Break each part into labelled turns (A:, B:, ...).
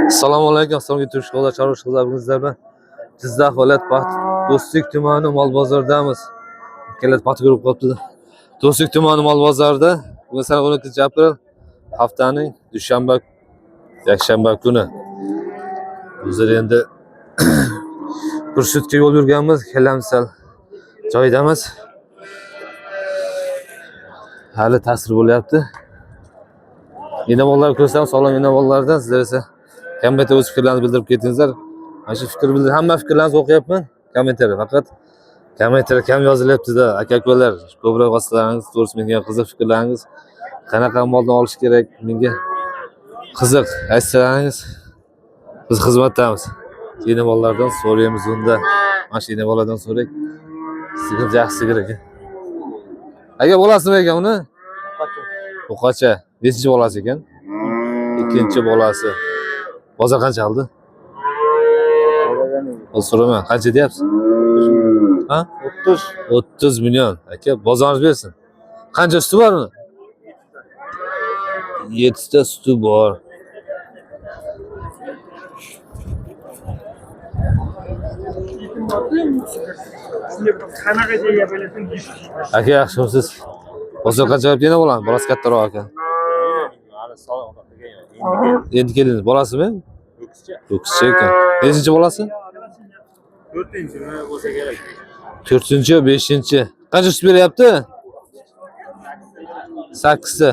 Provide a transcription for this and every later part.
A: Assalomu alaykum. Assalomu turishqolar, chorvachilar bilan Jizzax viloyat Do'stlik tumani mol bozoridamiz. Kelat paxta guruh qopdi. Do'stlik tumani mol bozorida bugun sana 12-aprel haftaning dushanba, yakshanba kuni. Bizlar endi Kursutga yo'l yurganmiz, kelamiz joydamiz. Hali ta'sir bo'lyapti. Inovollar ko'rsam, sog'lom inovollardan sizlar esa kommentar o'z fikrlaringizni bildirib ketingizlar. Mana shu fikr bildir, hamma fikrlaringizni o'qiyapman. Kommentar faqat kommentar kam yozilyapti-da. Aka-ukalar, ko'proq vositalaringiz to'g'risi menga qiziq fikrlaringiz, qanaqa moldan olish kerak, menga qiziq aytsalaringiz biz xizmatdamiz. Inovollardan so'raymiz unda. Mana shu inovollardan so'raylik. Sizga yaxshi kerak. Aka bo'lasizmi ekan uni? O'qacha. Nechinchi bolasi ekan? Ikkinchi bolasi. Bozor qancha oldi? So'rama, qancha deyapsiz? Ha? 30 million. Aka, bozoringiz bersin. Qancha suti bor uni? 7 ta suti bor. Aka, yaxshimisiz? Bozor qancha olib yana bo'ladi? Bolasi kattaroq ekan. Endi keldingiz, bolasimi? Ho'kizcha ekan. Nechinchi bolasi?
B: 4-chi bo'lsa kerak.
A: 4-chi, 5-chi. Qancha sut beryapti? 8 ta.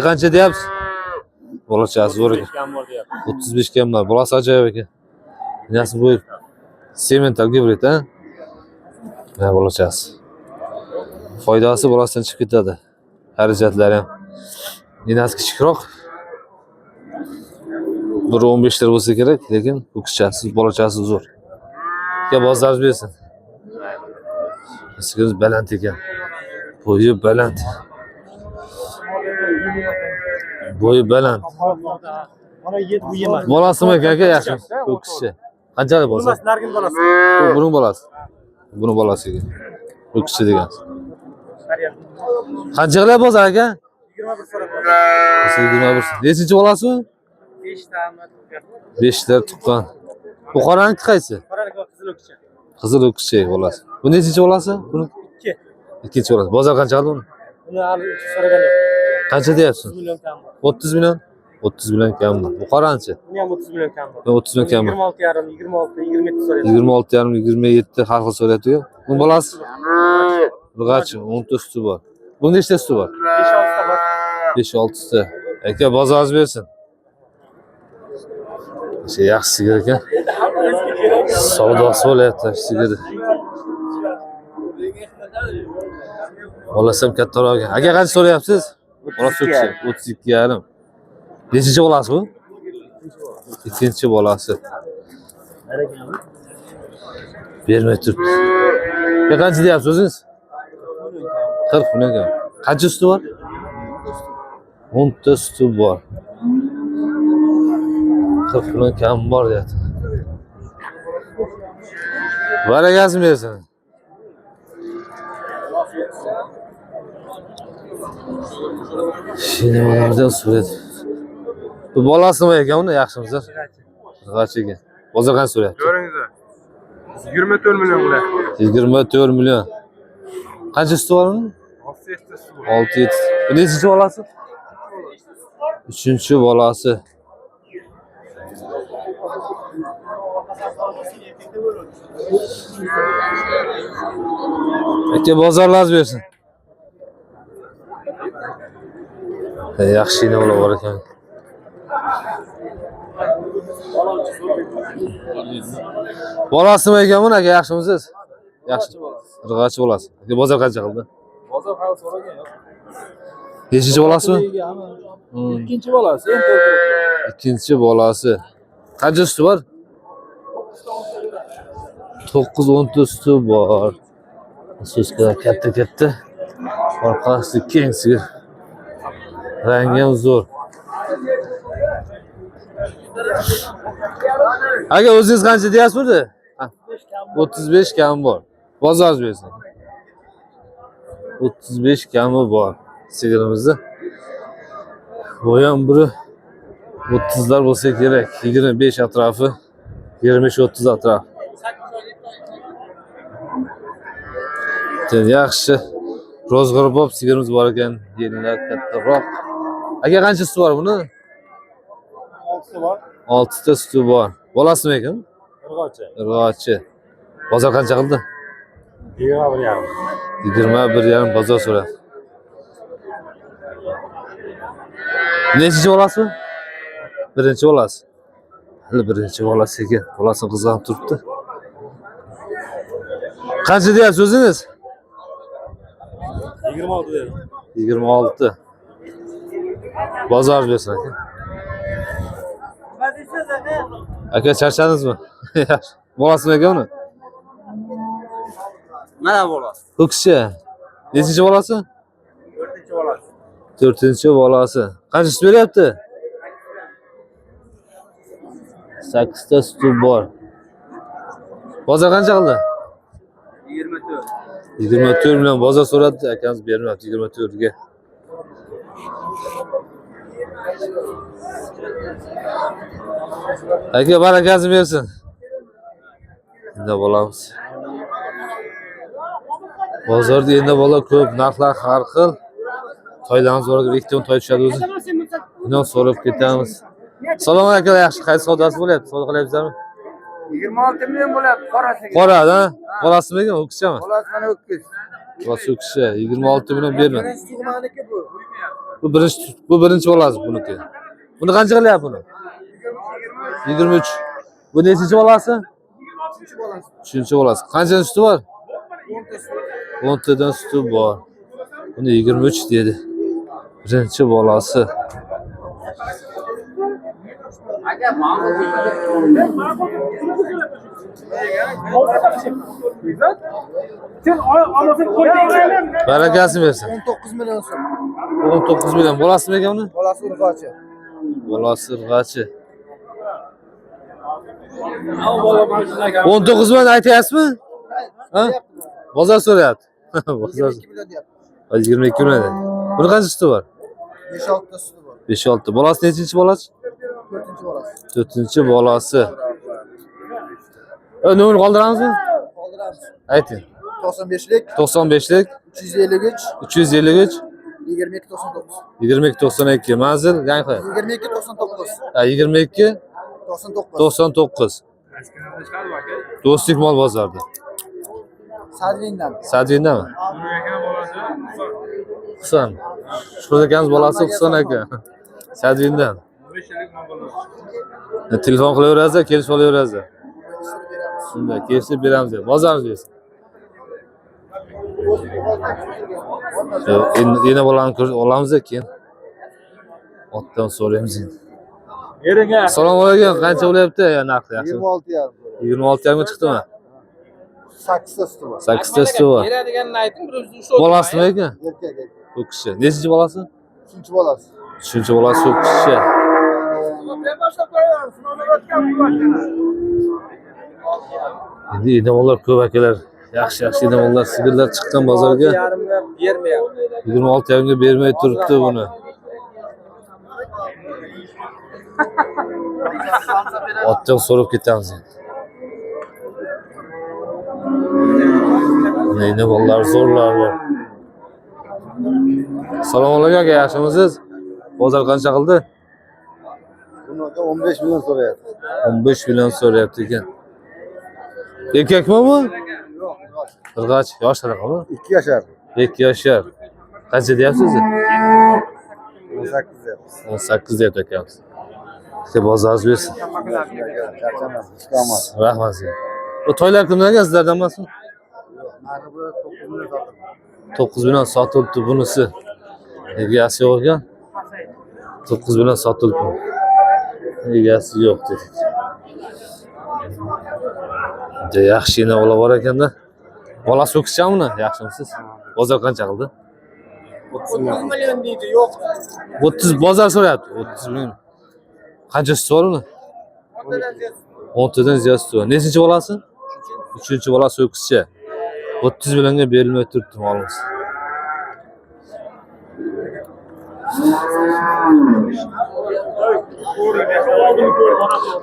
A: Qancha deyapsiz? Bolachasi zo'r ekan. 35 kam bor. Bolasi ajoyib ekan. Nasi bu? Semental gibrid, ha? Mana bolachasi. Foydasi bolasidan chiqib ketadi. Xarajatlari ham. Inasi kichikroq. 1.15 lar bo'lsa kerak, lekin ho'kizchasi, bolachasi zo'r. Ya bozoringiz bersin. Siz baland ekan. Bo'yi baland. Bo'yi baland. Bolasimi ekan aka, yaxshi. Ho'kizcha. Qanchalik bo'lsa?
B: Nargin bolasi.
A: Buning bolasi. Buning bolasi ekan. Ho'kizcha degan. Qancha qilib bozor aka?
B: 21 so'rab.
A: 21. Nechinchi bolasi?
B: 5 ta.
A: 5 lar tuqqan. Bu qoraniki qaysi?
B: Qoraniki qizil o'kcha.
A: Qizil o'kcha bolasi. Bu nechinchi bolasi? Buni
B: 2.
A: Ikkinchi bolasi. Bozor qancha oldi uni?
B: Buni hali so'ragan yo'q.
A: Qancha deyapsiz?
B: 30 million kam.
A: 30 million? 30 million kam. Bu qoranchi?
B: Buni ham 30 million kam.
A: 30 million kam.
B: 26,5, 27 so'rayapti.
A: 26,5, 27 har xil so'rayapti-ku. Bu bolasi? Burg'achi, 10 ta suti bor. Bunda nechta suti bor?
B: 5-6 ta bor.
A: 5-6 ta. Aka, bozoringiz bersin. Şey yaxshi sigir ekan. Savdosi bo'lyapti sigir. Bolasam kattaroq ekan. Aka, qancha so'rayapsiz? Bolasi 32,5. Nechinchi bolasi bu? Ikkinchi bolasi. Bermay turibdi. Qancha deyapsiz o'zingiz? 40 million ekan. Qancha suti bor? 10 ta suti bor. 40 million kam bor deyapti. Barakasini bersin. Shuni ulardan so'radi. Bu bolasimi ekan uni, yaxshimisiz? G'achi ekan. Bozor qancha so'rayapti?
B: Ko'ringizlar. 24 million qilyapti.
A: 24 million. Qancha suti bor uni?
B: 6-7 ta suv.
A: 6-7. Bu nechinchi bolasi? 3-chi bolasi. Aka, bozorlaringiz bersin. Yaxshi inovolar bor ekan. Bolasimi ekan buni aka, yaxshimisiz? Yaxshi. Irg'achi bolasi. Aka, bozor qancha qildi?
B: Bozor hali so'ragan yo'q.
A: Nechinchi bolasimi?
B: Ikkinchi bolasi, endi
A: Ikkinchi bolasi. Qancha suti bor? 9-10 ta suti bor. So'zlar katta. Orqasi keng sigir. Rangi ham zo'r. Aka, o'zingiz qancha deyapsiz buni? 35 kam bor. Bozoringiz bersin. 35 kami bor sigirimizni. Bu ham biri 30'lar bo'lsa kerak. 25 atrofi. 25-30 atrof. Yaxshi. Ro'zg'or bo'p sigirimiz bor ekan. Yillar kattaroq. Aka qancha suti bor buni?
B: 6 bor.
A: 6 ta suti bor. Bolasimi ekan?
B: Irg'ochi.
A: Irg'ochi. Bozor qancha qildi?
B: 21,5.
A: 21,5 bozor so'radi. Nechinchi bolasi? Birinchi bolasi. Hali birinchi bolasi ekan. Bolasini qizg'anib turibdi. Qancha deyapsiz o'zingiz?
B: 26 dedi.
A: 26. Bozor bersin aka. Aka charchadingizmi? Bolasimi ekan uni?
B: Mana bolasi.
A: Ho'kizcha. Nechinchi bolasi?
B: 4-chi bolasi.
A: 4-chi bolasi. Qancha sut beryapti? 8 ta suti bor. Bozor qancha qildi?
B: 24.
A: 24 million bozor so'radi, akamiz bermayapti 24 ga. Aka barakasini bersin. Endi bo'lamiz. Bozorda endi bola ko'p, narxlar har xil. Toylarimiz bor, ikkita toy tushadi o'zi. Bundan so'rab ketamiz. Salom aka, yaxshi qaysi savdosi bo'lyapti? Savdo qilyapsizlarmi?
B: 26 million bo'lyapti qorasiga.
A: Qorada, bolasimi ekan, o'kizchami?
B: Bolasi mana o'kiz.
A: Bola o'kizcha 26 million berma.
B: Birinchi tug'maniki bu.
A: Bu birinchi bolasi buniki. Buni qancha qilyapti buni? 23. Bu nechinchi bolasi?
B: 3-chi bolasi.
A: 3-chi bolasi. Qancha suti bor? 10 tadan suti bor. Buni 23 dedi. Birinchi bolasi. Barakasini bersin.
B: 19 million so'm.
A: 19 million. Bolasimi ekan uni?
B: Bolasi urg'ochi.
A: Bolasi irg'achi. 19 million aytyapsizmi? Ha? Bozor so'rayapti. Bozor
B: 22 million deyapti.
A: 22 million. Buni qancha suti bor?
B: 5-6 ta suti bor.
A: 5-6. Bolasi nechinchi bolasi?
B: 4-chi bolasi.
A: 4-chi bolasi. Nomer qoldiramizmi?
B: Qoldiramiz.
A: Ayting.
B: 95lik
A: 95lik
B: 353
A: 353
B: 2299.
A: 2292 manzil Yangi.
B: 2299.
A: 22
B: 99.
A: 99. Do'stlik mol bozorida.
B: Sadvindan.
A: Sadvindami? Husan. Shuhrat akamiz bolasi Husan aka. Sadvindan. Telefon qilaverasiz, kelishib olaverasiz. Shunday, kelishib beramiz. Bozoringiz. Yana bolani ko'rib olamiz keyin. Otdan so'raymiz endi.
B: Eringa.
A: Assalomu alaykum. Qancha bo'lyapti narxi yaxshi?
B: 26,5.
A: 26 ga chiqdimi?
B: 8 ta suti bor.
A: 8 ta suti bor.
B: Beradiganini ayting, bir o'zingiz ushlab.
A: Bolasimi ekan?
B: Erkak.
A: Bu kishi. Nechinchi bolasi?
B: 3-chi bolasi.
A: 3-chi bolasi bu kishi.
B: Ben boshlab qo'yaman, sinovdan o'tgan bu boshqalar.
A: Endi enamolar ko'p akalar. Yaxshi enamolar sigirlar chiqqan bozorga.
B: 26,5 bermayapti.
A: 26 ga bermay turibdi buni. Otdan so'rab ketamiz endi. Neyne bolalar zo'rlar bor. Assalomu alaykum aka, yaxshimisiz? Bozor qancha qildi?
B: Bunga 15 million so'rayapti.
A: 15 million so'rayapti ekan. Erkakmi bu?
B: Yo'q,
A: Irg'ach, yosh raqami?
B: 2 yashar.
A: 2 yoshar. Qancha deyapsiz?
B: 18 deyapti.
A: 18 deyapti akamiz. Siz bozoringiz bersin.
B: Charchamas, ishqomas.
A: Rahmat sizga. Bu toylar kimdan ekan, sizlardan emasmi?
B: Narxi bu 9 million sotildi.
A: 9 million sotildi bunisi. Egasi yo'q ekan. 9 million sotildi. Egasi yo'q dedik. Juda yaxshi bola bor ekanda. Bolasi o'qishchammi? Yaxshimisiz? Bozor qancha qildi?
B: 30 million deydi, yo'q.
A: 30 bozor so'rayapti. 30 million. Qancha suti bor uni? 10 tadan ziyod suti bor. Nechinchi bolasi? 3-chi bolasi o'qishcha. 30 millionga berilmay turibdi molimiz.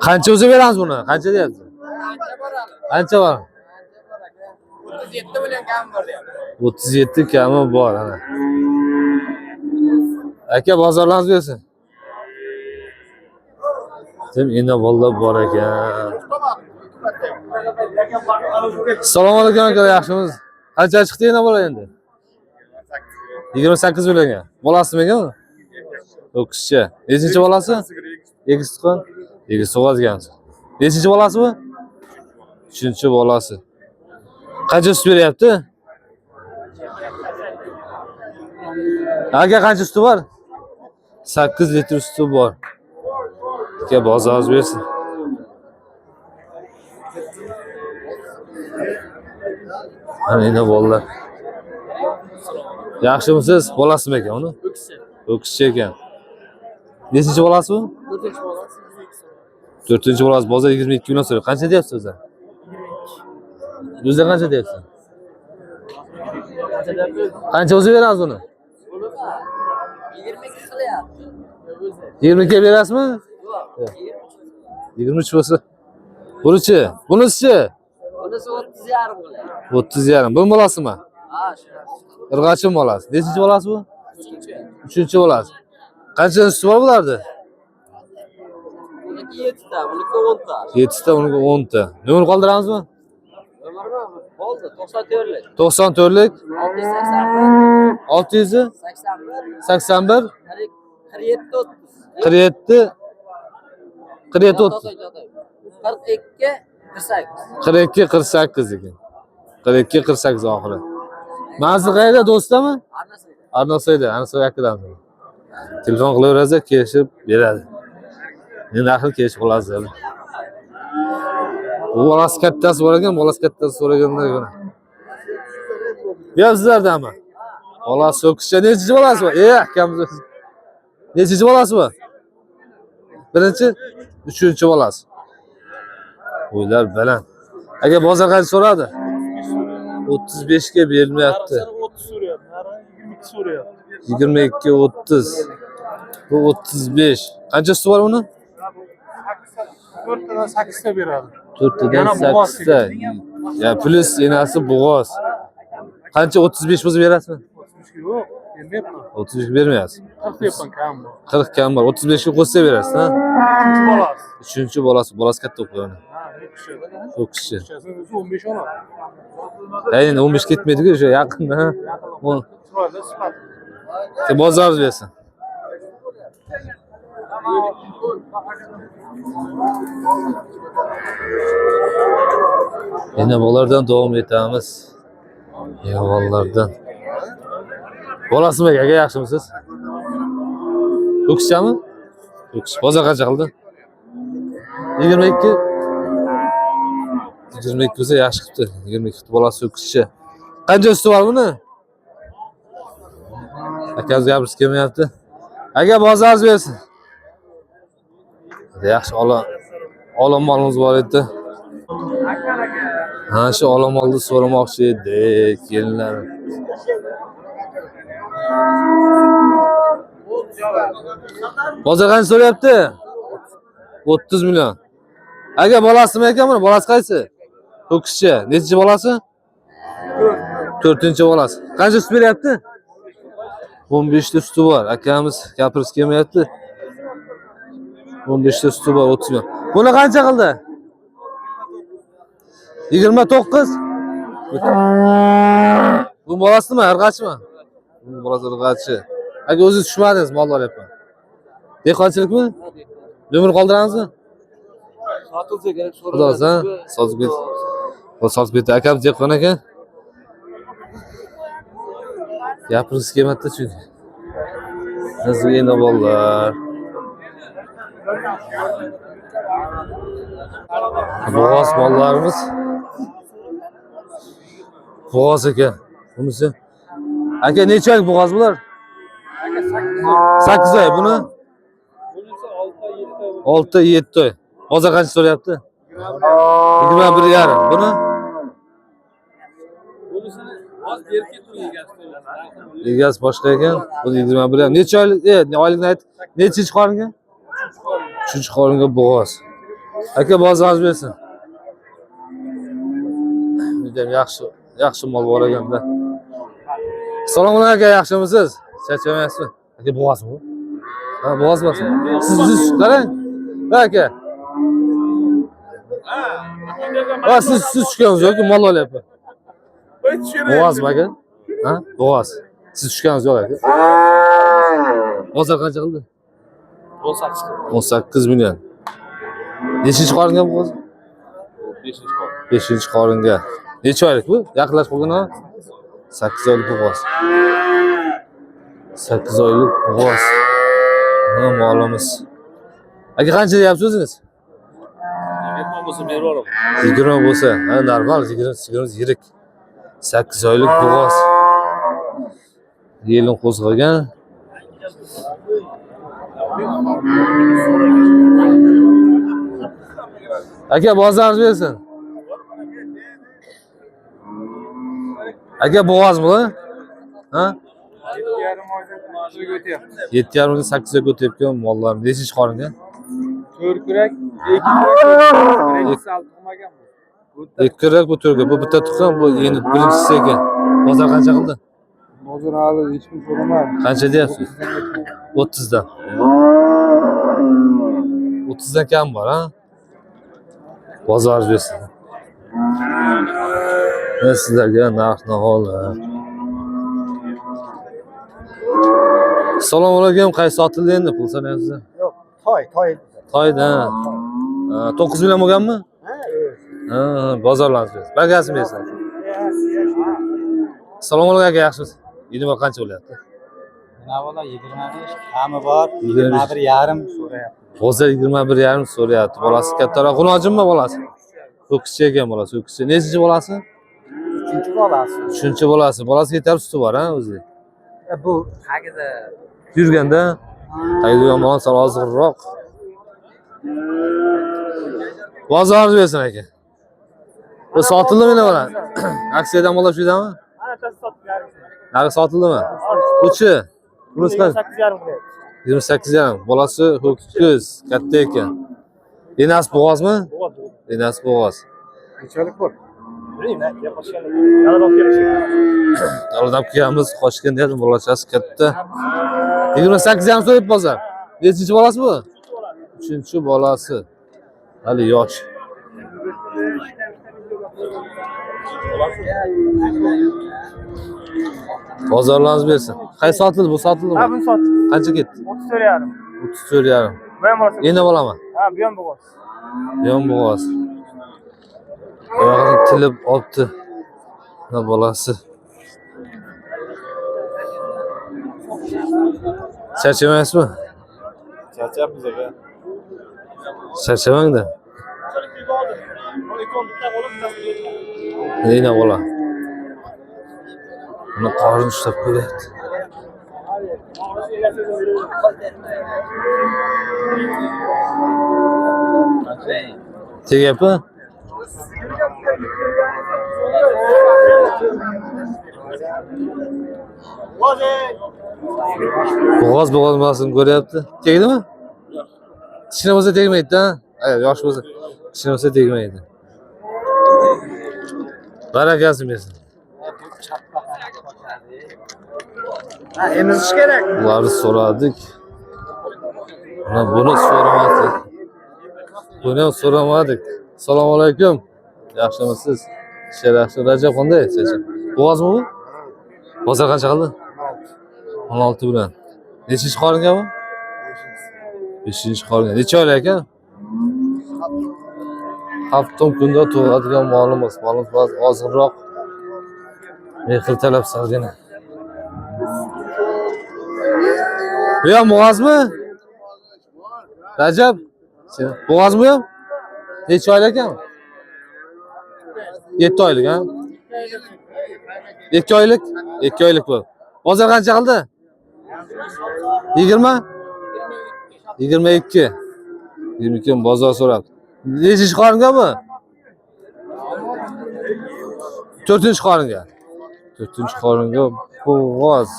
A: Qancha o'zi beramiz buni? Qancha deyapti? Qancha bor?
B: 37 million kam bor deyapti.
A: 37 kami bor ana. Aka bozorlarimiz bersin. Tim endi bolalar bor ekan. Assalomu alaykum aka, yaxshimiz? Qancha chiqdi endi bola endi? 28 millionga. Bolasimi ekan? O'qishchi. Nechinchi bolasi? Egiz tuqqan. Egiz tug'azgansiz. Nechinchi bolasi bu? 3-chi bolasi. Qancha sut beryapti? Aka qancha suti bor? 8 litr suti bor. Aka bozoringiz bersin. Mana endi bolalar. Yaxshimisiz? Bolasimi ekan uni? O'qishchi ekan. Nechinchi bolasi bu?
B: 4-chi bolasi.
A: 4-chi bolasi bozor 22 million so'raydi. Qancha deyapsiz o'zi? O'zi qancha deyapsiz? Qancha o'zi beramiz uni?
B: 22 qilyapti.
A: 22 ga berasizmi? Yo'q. 23 bo'lsa. Bunisi? Bunisi
B: 30 yarim bo'ladi.
A: 30 yarim. Bu bolasimi?
B: Ha, shu.
A: Irg'achim bolasi. Nechinchi bolasi bu? 3-chi bolasi. Qancha suti bor bularda?
B: Buniki 7 ta, buniki 10 ta.
A: 7 ta, uniki 10 ta. Nomer qoldiramizmi?
B: Nomermi? Bo'ldi, 94lik.
A: 94lik
B: 681
A: 681
B: 47
A: 47 30
B: 42 48.
A: 42 48 ekan. 42 48 oxiri. Manzil qayerda, do'stami? Arnosayda, Arnosoy akadan. Telefon qilaverasiz, kelishib beradi. Endi axir kelishib qolasiz. Bu bolasi kattasi bor ekan, bolasi kattasi so'raganlar yana. Sizlardanmi? Bolasi o'qishchi, nechinchi bolasi bu? Akamiz. Nechinchi bolasi bu? Birinchi, 3-chi bolasi. O'ylar baland. Aka bozor qancha so'radi? 35 ga berilmayapti.
B: 30 so'rayapti. 22 so'rayapti.
A: 22 30. Bu 35. Qanchasi bor uni?
B: 4 tadan 8 ta beradi.
A: 4 tadan 8 ta. Ya plus enasi bo'g'oz. Qancha 35 bo'lsa berasizmi?
B: 32 yo'q, bermayapman.
A: 32 bermayapsiz.
B: 40 deyapman kam bor.
A: 40 kam bor. 35 ga qo'shsa berasiz, ha?
B: 3 bolasi.
A: 3-chi bolasi, bolasi katta o'qiydi.
B: Ha, 3
A: O'qishchi.
B: o'zi 15 oladi.
A: Endi 15 ketmaydi-ku, o'sha yaqinda, ha?
B: Chiroyli sifat.
A: Bozoringiz bersin. Endi bolalardan davom etamiz. Bolalardan. Bolasimi aka, yaxshimisiz? O'qishchami? O'qish. Bozor qancha qildi? 22. 22 bo'lsa yaxshi qilibdi. 22 bolasi o'qishchi. Qancha suti bor buni? Akamiz gapirib kelmayapti. Aka bozoringiz bersin. Yaxshi olomolimiz bor edi. Ha, shu olomolni so'ramoqchi edik, kelinlar. Bozor qancha so'rayapti? 30 million. Aka bolasimi ekan buni? Bolasi qaysi? O'qishchi. Nechinchi bolasi? 4-chi bolasi. Qancha sut beryapti? 15 ta suti bor. Akamiz gapirib kelmayapti. 15 ta suti bor, 30 million. Buni qancha qildi? 29. Bu bolasimi, irg'achmi? Bu bolasi irg'achi. Aka o'zingiz tushmadingiz, mol olyapman. Dehqonchilikmi? Nomer qoldiramizmi?
B: Sotilsa kerak
A: Xudo olsa, sotib ket. Bu sotib ketdi. Akam dehqon ekan. Gapirgisi kelmadi chunki. Sizga endi bolalar. Bo'g'oz mollarimiz. Bo'g'oz ekan. Bunisi. Aka necha oy bo'g'oz bular? 8 oy. Buni?
B: Bunisi 6-7 oy.
A: 6-7 oy. Bozor qancha so'rayapti? 21,5. Buni?
B: Bunisini
A: Egasi boshqa ekan. Bu 21 ham. Necha oylik? Oylikni ayt. Nechinchi qoringa? 3-chi qoringa bo'g'oz. Aka bozor bersin. Judayam yaxshi mol bor ekanda. Assalomu alaykum aka, yaxshimisiz? Charchamayapsizmi? Aka bo'g'ozmi bu? Ha, bo'g'oz bor. Siz qarang. Aka. Ha, siz tushganingiz yo'qki, mol olyapman. Bo'g'ozmi aka? Ha, bo'g'oz. Siz tushganingiz yo'q aka. Bozor qancha qildi? 18 million. Nechinchi qoringa bo'g'oz? 5-chi qoringa. Necha oylik bu? Yaqinlashib qolgan-a? 8 oylik bo'g'oz. 8 oylik bo'g'oz. Ha, molimiz. Aka qancha deyapsiz o'zingiz?
B: 20 bo'lsa berib olaman.
A: 20 bo'lsa, ha, normal, 20 yirik. 8 oylik bo'g'oz. Yelin qo'zg'agan. Aka bozor bersin. Aka bo'g'ozmi bu? Ha? 7,5 8 ga o'tyapti mollar. Nechinchi qoringa?
B: 4 kurak, 2 kurak, sal tug'magan bu.
A: 2 kurak bu 4 ga. Bu bitta tuqqan, bu endi birinchisi ekan. Bozor qancha qildi?
B: Bozor hali hech kim so'ramadi.
A: Qancha deyapsiz? 30 dan. 30 dan kam bor, ha? Bozor bersin. Men sizlarga narx-navoni. Assalomu alaykum, qaysi sotildi endi? Pul sanayapsiz?
B: Yo'q, toy.
A: Toyda. 9 million bo'lganmi? Ha, bozorlansiz. Bagasini bersin. Assalomu alaykum aka, yaxshimisiz? Yeni bor qancha bo'lyapti?
B: Navola 25, kami bor, 21,5 so'rayapti.
A: Hozir 21,5 so'rayapti. Bolasi kattaroq. Xunojimmi bolasi? Ho'kizcha ekan bolasi, ho'kizcha. Nechinchi bolasi?
B: 3-chi bolasi.
A: 3-chi bolasi. Bolasi yetar suti bor, ha, o'zi.
B: Bu tagida
A: Yurganda tagida yomon sal ozg'irroq. Bozor bersin aka. Bu sotildimi nima bilan? Aksiyadan bo'lib shudami? Nari sotildimi? Uchi. Bunisi 28,5. Bolasi ho'kiz, katta ekan. Enasi bo'g'ozmi? Enasi bo'g'oz.
B: nechalik bor?
A: Daladan kelganmiz, qochgan deyapti, bolachasi katta. 28,5 so'rayapti bozor. Nechinchi bolasi bu? 3-chi bolasi. Hali yosh. Bozorlarimiz bersin. Qaysi sotildi? Bu sotildimi?
B: Ha, buni sotdik.
A: Qancha ketdi?
B: 34,5.
A: 34,5.
B: Bu ham bo'lsa.
A: Endi bo'laman.
B: Ha, bu ham bo'g'oz.
A: Yon bo'g'oz. Oyog'ini tilib olibdi. Mana bolasi. Charchamaysizmi?
B: Charchyapmiz aka.
A: Charchamang-da. Neyna bola. Buni qorin ushlab qo'yapti. Tegyapti? Bo'g'oz ko'ryapti. Tegdimi? Kichkina bo'lsa tegmaydi-da. Yosh bo'lsa, kichkina bo'lsa tegmaydi. Barakasi bersin.
B: Ha, emizish kerak.
A: Ularni so'radik. Mana buni so'ramadik. Buni ham so'ramadik. Assalomu alaykum. Yaxshimisiz? Ishlar yaxshi. Rajab qanday? Bo'g'ozmi bu? Bozor qancha qildi? 16 bilan. Nechinchi qoringa bu? 5-chi qoringa. Necha oylik ekan? Hafta kunda tug'adigan molimiz. Molimiz ozg'inroq. Mehr talab qilgan. Bu ham bo'g'ozmi? Rajab, bo'g'ozmi bu ham? Necha oylik ekan? 7 oylik, ha? 2 oylik? 2 oylik bu. Bozor qancha qildi? 20? 22. 22 bozor so'rabdi. Nechinchi qoringa bu? 4-chi qoringa. 4-chi qoringa bo'g'oz.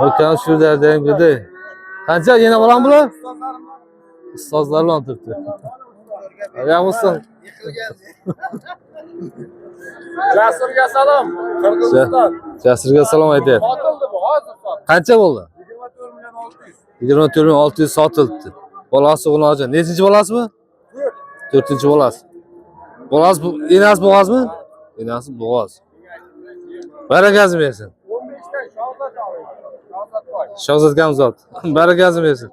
A: Akam shu dardang dedi. Qancha yana bolam bular? Ustozlar bilan turibdi. Ayamsan.
B: Jasurga salom. Qirg'iziston.
A: Jasurga salom aytyapti.
B: Sotildi bu, hozir sotildi.
A: Qancha bo'ldi?
B: 24 million 600.
A: 24.600 sotildi. Bolasi G'unojon. Nechinchi bolasi bu? 4-chi bolasi. Bolasi bu enasi bo'g'ozmi? Enasi bo'g'oz. Barakasi bersin.
B: 15 dan Shahzod oldi. Shahzod boy.
A: Shahzod Gamzod. Barakasi bersin.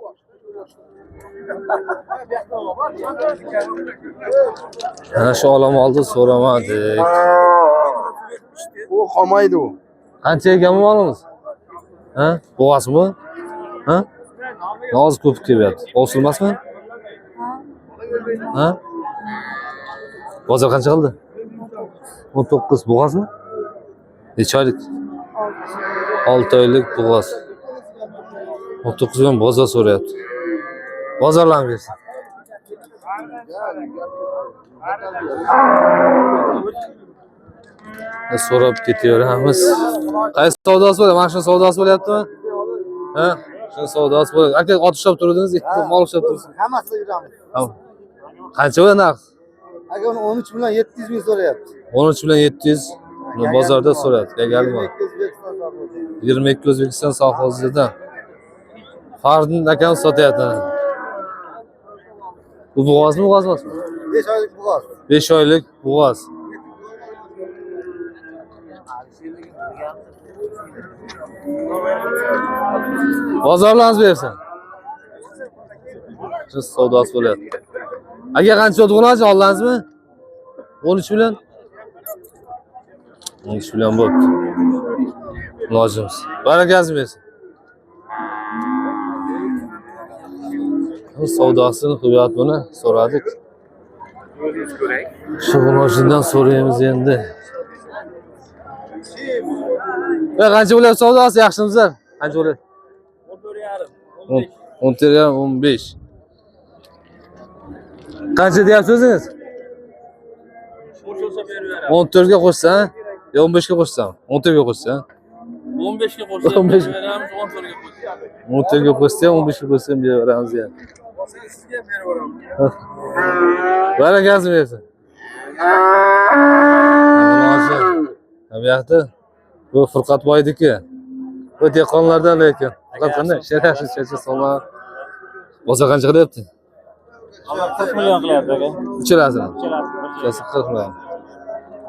A: Ana shu olam oldi so'ramadik.
B: U qolmaydi u.
A: Qancha ekan bu molimiz? Ha? Bo'g'azmi? Ha? Noz ko'p kelyapti. Osilmasmi? Ha? Bozor qancha qildi? 19 bo'g'azmi? Necha oylik? 6 oylik bo'g'oz. 19 bilan bozor so'rayapti. Bozorlarni bersin. So'rab ketaveramiz. Qaysi savdosi bo'ladi? Mana shu savdosi bo'lyaptimi? Ha? Shu savdosi bo'ladi. Aka ot ushlab turdingiz, mol ushlab tursiz.
B: Hammasini yuramiz.
A: Qancha bo'ladi narx?
B: Aka uni 13 million 700 ming so'rayapti.
A: 13 bilan 700 uni bozorda so'rayapti. Gagali mol. 22 O'zbekiston sovxozidan. Fardin akam sotyapti. Bu bo'g'ozmi, bo'g'ozmasmi?
B: 5 oylik bo'g'oz.
A: 5 oylik bo'g'oz. Bozorlarimiz bersin. Shu savdosi bo'lyapti. Aka qancha o'tg'unochi oldingizmi? 13 million. 13 million bo'pti. Lojimiz. Barakasi bersin. Savdosini qilyapti buni so'radik. Shu lojindan so'raymiz endi. Qancha bo'lyapti savdosi, yaxshimizlar? Qancha bo'lyapti? 14,5. 15. Qancha deyapsiz o'zingiz? 14 ga qo'shsa, yo 15 ga qo'shsam? 14 ga qo'shsa?
C: 15 ga qo'shsa,
A: 15
C: beramiz, 14 ga qo'shsa.
A: 14 ga qo'shsa, 15 ga qo'shsa beramiz ya.
B: Sizga beraveramiz.
A: Barakasi bersin. Bu yoqda bu Furqat boydiki. Bu dehqonlardan lekin. Furqat qanday? Sharaficha so'ma. Bozor qancha qilyapti?
C: 40 million qilyapti aka.
A: Uchilasini.
C: Uchalasi
A: 40 million.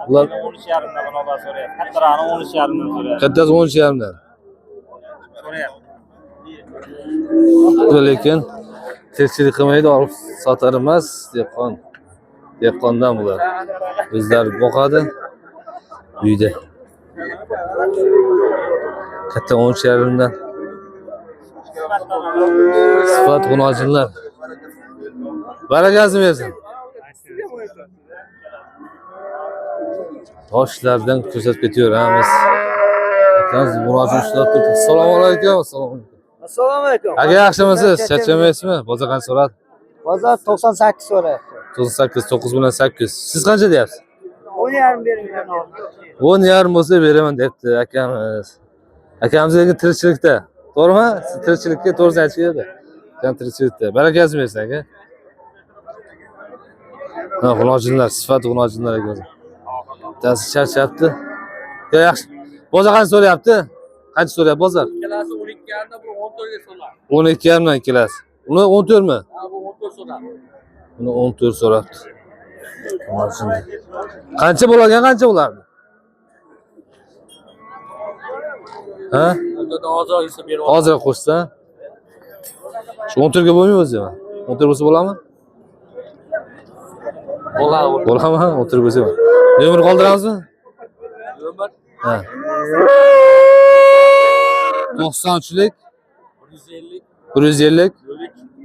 A: Ular
C: 13,5 dan binobar so'rayapti. Kattarani 13,5 dan so'rayapti.
A: kattasi 13,5 dan.
C: So'rayapti.
A: Bu lekin tirikchilik qilmaydi, olib sotar emas, dehqon. Dehqondan bular. O'zlari boqadi. Uyda. Katta 13,5 dan. Sifat G'unojinlar. Barakasi bersin. Toshlardan ko'rsatib ketaveramiz. Akamiz G'unojin ushlab turibdi. Assalomu alaykum. Assalomu alaykum.
B: Assalomu alaykum.
A: Aka yaxshimisiz? Charchamaysizmi? Bozor qancha so'radi?
B: Bozor 98 so'rayapti.
A: 98, 9 bilan 8. Siz qancha deyapsiz?
B: 10,5 beringlar.
A: 10,5 bo'lsa beraman debdi akamiz. Akamiz lekin tirikchilikda. To'g'rimi? Siz tirikchilikka to'g'risini aytib edi. Akam tirikchilikda. Barakasi bersin aka. Ha, G'unojinlar, sifat G'unojinlar ekan. Bittasi charchabdi. Ya yaxshi. Bozor qancha so'rayapti? Qancha so'rayapti bozor?
C: Ikkalasi 12,5 dan bu 14 ga so'radi.
A: 12,5 dan ikkalasi. Uni 14 mi?
C: Ha, bu 14 so'radi.
A: Uni 14 so'rabdi. G'unojinlar. Qancha bo'lgan, qancha bo'lardi? Ha?
C: Unda hozir esa berib
A: Hozir qo'shsa. Shu 14 ga bo'lmaymi o'zi? 14 bo'lsa bo'ladimi?
C: bo'ladi.
A: Bo'ladimi? 14 bo'lsa. Nomer qoldiramizmi?
C: Nomer
A: Ha. 90'lik
C: 150
A: 150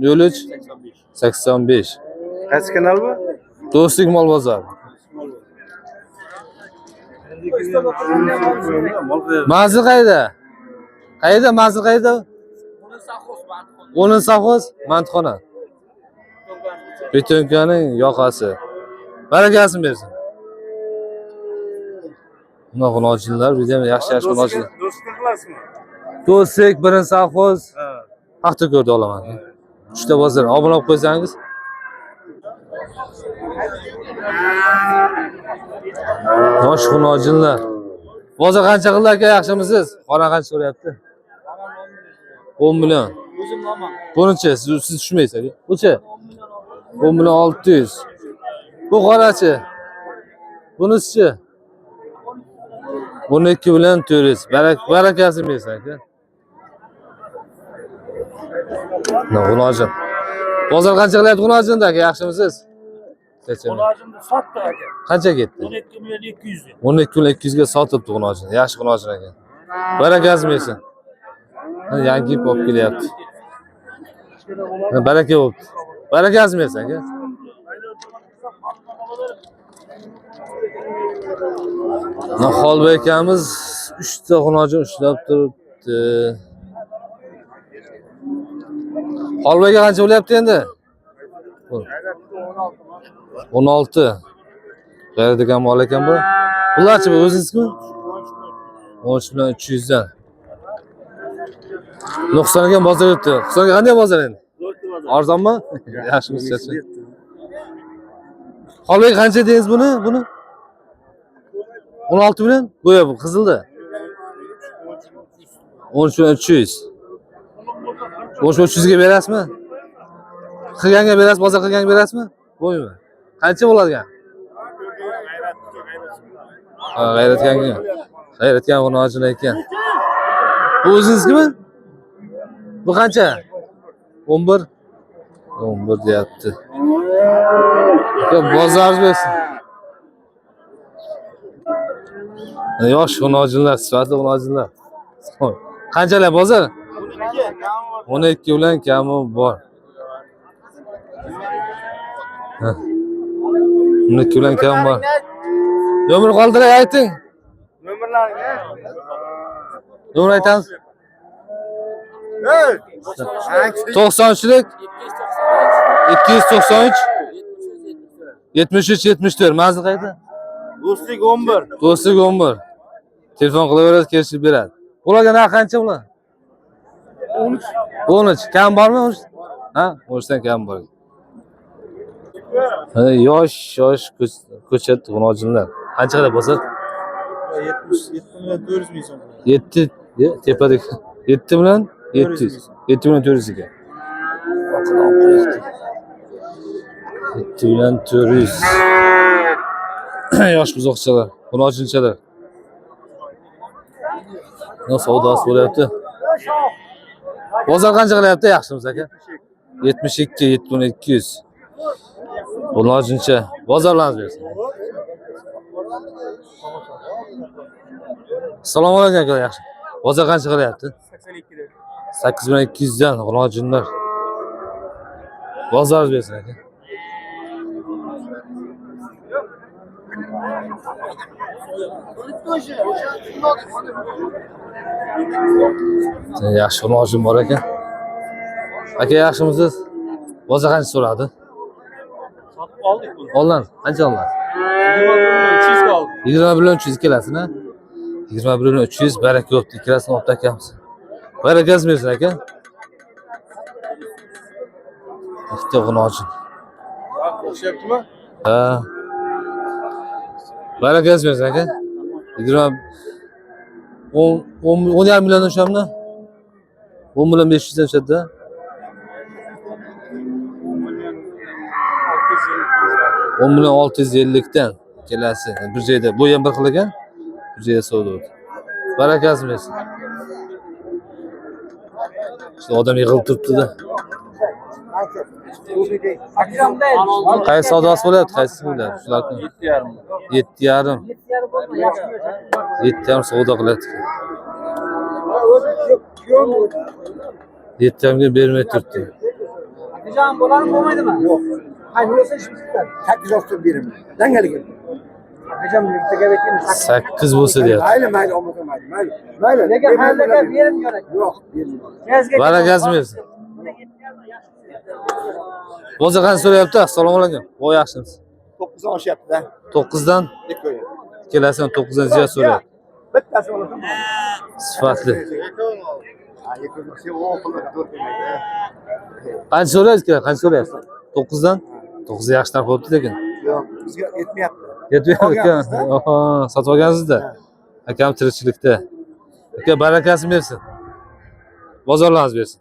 A: 03
C: 85.
A: 85.
B: Qaysi kanal bu?
A: Do'stlik mol bozor. Manzil qayerda? Qayerda manzil qayerda?
C: Buni sahos bandxon.
A: O'nin safhoz Mandxona. Betonkaning yoqasi. Barakasini bersin. Buna xunojinlar, bu ham yaxshi xunojinlar.
B: Do'stlik qilasizmi?
A: Do'stlik, birinchi savxoz. Paxta ko'rdi olaman. 3 ta bozor. Obuna olib qo'ysangiz. Yosh xunojinlar. Bozor qancha qildi aka, yaxshimisiz? Qora qancha so'rayapti? 10 million.
C: O'zim nomam.
A: Bunchi siz tushmaysiz aka. Buchi? 10 million 600. Bu qorachi. Bunisi-chi? 12 million 400. Barakasi bersin aka. Xunojin. Bozor qancha qilyapti xunojinda aka, yaxshimisiz?
C: Xunojinni sotdi aka.
A: Qancha ketdi?
C: 12 million 200.
A: 12 million 200 ga sotibdi xunojin. Yaxshi xunojin ekan. Barakasi bersin. Yangi ip olib kelyapti. Baraka bo'libdi. Barakasi bersin aka. Xolbek akamiz 3 ta xunojin ushlab turibdi. Xolbekga qancha bo'lyapti endi? 16. G'ayridegan mol ekan bu. Bularchi bu o'zingizmi? 13 million 300 dan. Nuqsonga bozor o'tdi. Nuqsonga qanday bozor endi? Arzonmi? Yaxshimisiz chacha. Xolbek qancha deysiz buni? 16 million? Go'yo bu qizilda. 13 million 300. 13 million 300 ga berasizmi? Qilganga berasiz, bozor qilganga berasizmi? Bo'ymi? Qancha bo'ladigan? Ha, g'ayratganga. G'ayratgan xunojin ekan. Bu o'zingizmi? Bu qancha? 11. 11 deyapti. Bozor bersin. Yosh xunojinlar, sifatli xunojinlar. Qanchalar bozor? 12 bilan kami bor. 12 bilan kami bor. Nomer qoldiray ayting.
B: Nomerlaringni.
A: Nomer aytamiz.
B: Hey!
A: 93lik 293 73 74. Manzil qayerda?
B: Do'stlik 11.
A: Do'stlik 11. Telefon qilaveradi, kelishib beradi. Ularga narx qancha ular?
B: 13.
A: 13. Kam bormi? Ha, 13 dan kam bor. Yosh ko'chat xunojinlar. Qancha qilib bo'lsa?
B: 77 million 400 ming so'm.
A: 7 tepadek 7 bilan 700. 7 bilan 400 ekan. 7 bilan 400. Yosh buzoqchalar, xunojinchalar. No savdosi bo'lyapti. Bozor qancha qilyapti, yaxshimiz aka? 72, 7200. Xunojincha bozorlarimiz bersin. Assalomu alaykum aka, yaxshi. Bozor qancha qilyapti?
B: 82 da.
A: 8200 dan xunojinlar. Bozor bersin aka. Yaxshi xunojin bor ekan. Aka, yaxshimisiz? Bozor qancha so'radi?
C: Sotib oldik buni.
A: Ollan, qancha ollan?
C: 20 million 300
A: 20 million
C: ga oldik.
A: 300 kelasini. 20 million 300 baraka bo'pti. Ikkalasini olib takamiz. Barakasi bersin aka. Ikkita xunojin.
B: O'xshyaptimi?
A: Ha. Barakasi bersin aka. 20 10 million o'shamni. 10 million 500 dan tushadi. 10 million 650 dan kelasi. Bir joyda bu ham bir xil ekan. Bir joyda savdo. Barakasi bersin. Shu odam yig'ilib turibdi-da. Qaysi savdosi bo'lyapti? Qaysi bo'lyapti? Shularni 7,5. 7,5 savdo qilyapti. 7,5 ga bermay turibdi.
D: Hocam bo'larmi bo'lmaydimi?
B: Yo'q.
D: Hayır, burası işimiz tutar.
B: 8 olsun birim. Dengeli.
D: Hocam birlikte gerektiğini
A: 8 bo'lsa deyapti.
B: Mayli, olmasa mayli. Mayli.
D: Nega hayırlıca bir yerim gerek.
B: Yo'q, birim.
A: Barakasi bersin. Bozor qancha so'rayapti? Assalomu alaykum. Voy yaxshimisiz?
B: 9 oshyapti-da.
A: 9 dan
B: Deb qo'ying.
A: ikkalasini 9dan ziyo so'rayapti.
B: Bittasi bo'lasin.
A: Sifatli.
B: Ha, 200 o pulga to'rt kelmaydi.
A: Qancha so'raysiz kelar? Qancha so'rayapsiz? 9dan? 9 yaxshi narx bo'libdi lekin.
B: Yo'q, bizga yetmayapti.
A: Yetmayapti aka. Oho, sotib olgansizda. Akam tirikchilikda. Aka barakasini bersin. Bozorlaringiz bersin.